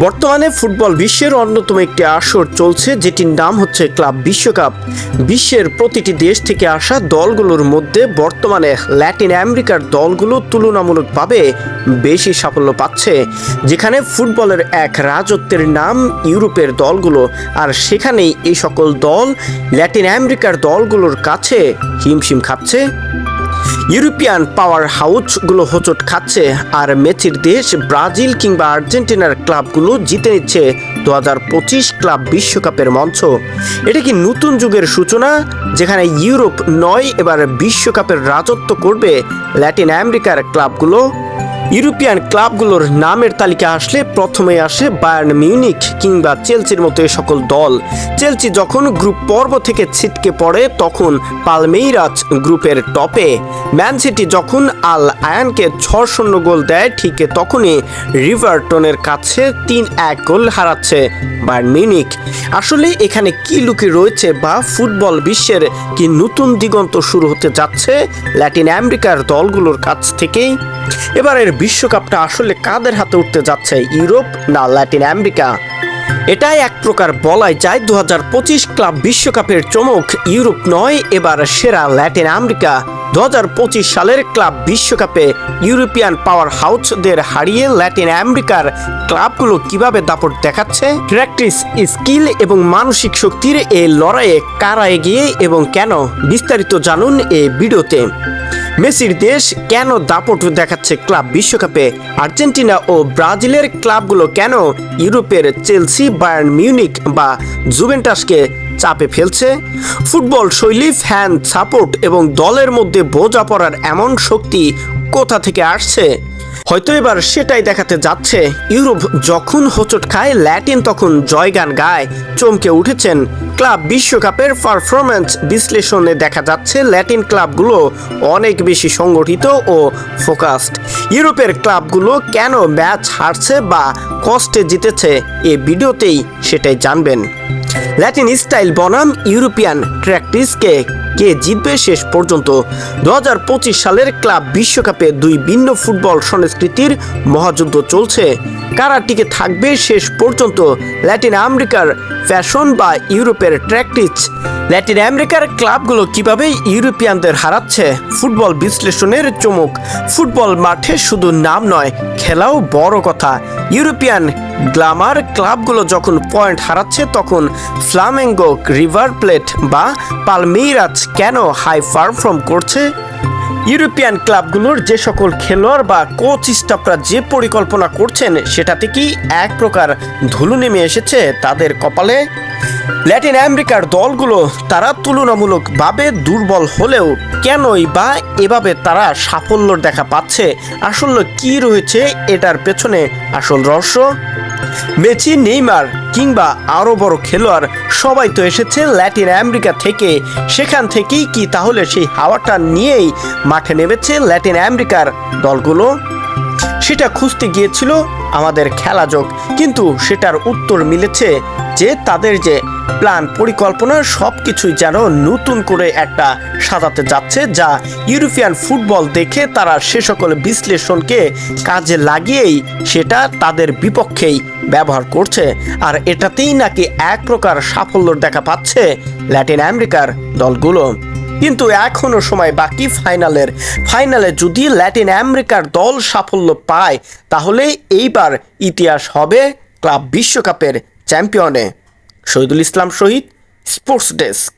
বর্তমানে ফুটবল বিশ্বের অন্যতম একটি আসর চলছে, যেটির নাম হচ্ছে ক্লাব বিশ্বকাপ। বিশ্বের প্রতিটি দেশ থেকে আসা দলগুলোর মধ্যে বর্তমানে ল্যাটিন আমেরিকার দলগুলো তুলনামূলকভাবে বেশি সাফল্য পাচ্ছে, যেখানে ফুটবলের এক রাজত্বের নাম ইউরোপের দলগুলো, আর সেখানেই এই সকল দল ল্যাটিন আমেরিকার দলগুলোর কাছে হিমশিম খাচ্ছে। ইউরোপিয়ান পাওয়ার হাউসগুলো হোঁচট খাচ্ছে, আর মেসির দেশ ব্রাজিল কিংবা আর্জেন্টিনার ক্লাবগুলো জিতে নিচ্ছে 2025 ক্লাব বিশ্বকাপের মঞ্চ। এটা কি নতুন যুগের সূচনা, যেখানে ইউরোপ নয়, এবার বিশ্বকাপের রাজত্ব করবে ল্যাটিন আমেরিকার ক্লাবগুলো? ইউরোপিয়ান ক্লাবগুলোর নামের তালিকা আসলে প্রথমে আসে বায়ার্ন মিউনিখ কিংবা চেলসির মতো সকল দল। চেলসি যখন গ্রুপ পর্ব থেকে ছিটকে পড়ে তখন পালমেইরাস গ্রুপের টপে। ম্যান সিটি যখন আল আয়ানকে 6-0 গোল দেয়, ঠিক তখনই রিভারটনের কাছে 3-1 গোল হারাচ্ছে বায়ার্ন মিউনিখ। আসলে এখানে কি লুকিয়ে রয়েছে, বা ফুটবল বিশ্বের কি নতুন দিগন্ত শুরু হতে যাচ্ছে ল্যাটিন আমেরিকার দলগুলোর কাছ থেকেই? এবারের বিশ্বকাপটা আসলে কাদের হাতে উঠতে যাচ্ছে, ইউরোপ না ল্যাটিন আমেরিকা? এটাই এক প্রকার বলাই যায় 2025 ক্লাব বিশ্বকাপের চমক ইউরোপ নয়, এবার সেরা ল্যাটিন আমেরিকা। 2025 সালের ক্লাব বিশ্বকাপে ইউরোপিয়ান পাওয়ার হাউসদের হারিয়ে ল্যাটিন আমেরিকার ক্লাবগুলো কিভাবে দাপট দেখাচ্ছে? প্র্যাকটিস, স্কিল এবং মানসিক শক্তির এই লড়াইয়ে কারা এগিয়ে এবং কেন, বিস্তারিত জানুন এই ভিডিওতে। মেসির দেশ কেন দাপট দেখাচ্ছে ক্লাব বিশ্বকাপে? আর্জেন্টিনা ও ব্রাজিলের ক্লাবগুলো কেন ইউরোপের চেলসি, বায়ার্ন মিউনিখ বা জুভেন্টাসকে চাপে ফেলছে? ফুটবল শৈলী, ফ্যান সাপোর্ট এবং দলের মধ্যে বোঝাপড়ার এমন শক্তি কোথা থেকে আসছে? হয়তো এবার সেটাই দেখাতে যাচ্ছে। ইউরোপ যখন হোঁচট খায়, ল্যাটিন তখন জয়গান গায়। চমকে উঠেছেন ক্লাব বিশ্বকাপের পারফরম্যান্স বিশ্লেষণে দেখা যাচ্ছে ল্যাটিন ক্লাবগুলো অনেক বেশি সংগঠিত ও ফোকাসড। ইউরোপের ক্লাবগুলো কেন ম্যাচ হারছে বা কষ্টে জিতেছে, এই ভিডিওতেই সেটাই জানবেন। ল্যাটিন স্টাইল বনাম ইউরোপিয়ান প্র্যাকটিসকে কে জিতবে শেষ পর্যন্ত? 2025 সালের ক্লাব বিশ্বকাপে দুই ভিন্ন ফুটবল সংস্কৃতির মহাযুদ্ধ চলছে। কারা টিকে থাকবে শেষ পর্যন্ত, ল্যাটিন আমেরিকার ফ্যাশন বা ইউরোপের প্র্যাকটিস? ল্যাটিন আমেরিকার ক্লাবগুলো কিভাবে ইউরোপিয়ানদের হারাচ্ছে? ফুটবল বিশ্লেষণের চমক। ফুটবল মাঠে শুধু নাম নয়, খেলাও বড় কথা। ইউরোপিয়ান গ্ল্যামার ক্লাবগুলো যখন পয়েন্ট হারাচ্ছে, তখন ফ্লামেঙ্গো, রিভার প্লেট বা পালমেইরাস কেন হাই পারফর্ম করছে? ইউরোপিয়ান ক্লাবগুলোর যে সকল খেলোয়াড় বা কোচ স্টাফরা যে পরিকল্পনা করছেন, সেটাতে কি এক প্রকার ধুলো নেমে এসেছে তাদের কপালে? ল্যাটিন আমেরিকার দলগুলো তারা তুলনামূলকভাবে দুর্বল হলেও কেনই বা এভাবে তারা সাফল্যর দেখা পাচ্ছে? আসলে কি রয়েছে এটার পেছনে আসল রহস্য? মেসি, নেইমার কিংবা আরও বড় খেলোয়াড় সবাই তো এসেছে ল্যাটিন আমেরিকা থেকে। সেখান থেকেই কি তাহলে সেই হাওয়াটা নিয়েই মাঠে নেমেছে ল্যাটিন আমেরিকার দলগুলো? সেটা খুঁজতে গিয়েছিল আমাদের খেলাযোগ, কিন্তু সেটার উত্তর মিলেছে যে তাদের যে প্ল্যান, পরিকল্পনা সব কিছুই যেন নতুন করে একটা সাজাতে যাচ্ছে, যা ইউরোপিয়ান ফুটবল দেখে তারা সে সকল বিশ্লেষণকে কাজে লাগিয়েই সেটা তাদের বিপক্ষেই ব্যবহার করছে। আর এটাতেই নাকি এক প্রকার সাফল্যর দেখা পাচ্ছে ল্যাটিন আমেরিকার দলগুলো। কিন্তু এখনও সময় বাকি ফাইনালে যদি ল্যাটিন আমেরিকার দল সাফল্য পায়, তাহলে এইবার ইতিহাস হবে ক্লাব বিশ্বকাপের চ্যাম্পিয়নে। শহীদুল ইসলাম শহীদ, স্পোর্টস ডেস্ক।